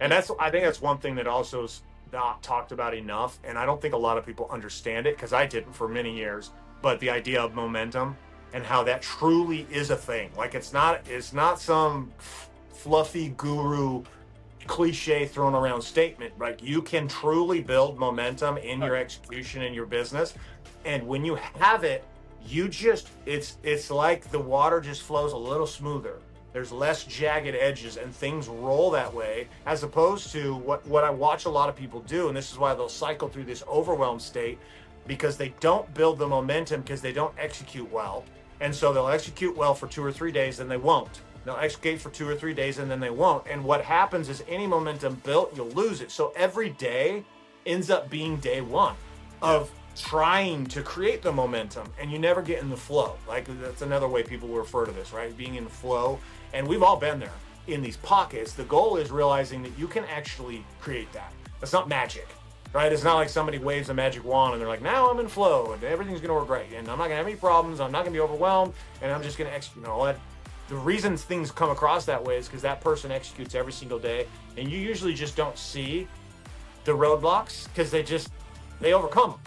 And I think that's one thing that also is not talked about enough. And I don't think a lot of people understand it because I didn't for many years. But the idea of momentum and how that truly is a thing. Like it's not some fluffy guru cliche thrown around statement. Right? You can truly build momentum in your execution in your business. And when you have it, you just it's like the water just flows a little smoother. There's less jagged edges and things roll that way, as opposed to what I watch a lot of people do, and this is why they'll cycle through this overwhelmed state because they don't build the momentum because they don't execute well. And so they'll execute well for 2 or 3 days, then they won't. They'll execute for 2 or 3 days and then they won't. And what happens is any momentum built, you'll lose it. So every day ends up being day one Yeah. of trying to create the momentum and you never get in the flow. Like that's another way people will refer to this, right? Being in the flow. And we've all been there in these pockets. The goal is realizing that you can actually create that. That's not magic, right? It's not like somebody waves a magic wand and they're like, now I'm in flow and everything's going to work great. And I'm not going to have any problems. I'm not going to be overwhelmed. And I'm just going to execute. You know, what? The reasons things come across that way is because that person executes every single day. And you usually just don't see the roadblocks because they overcome them.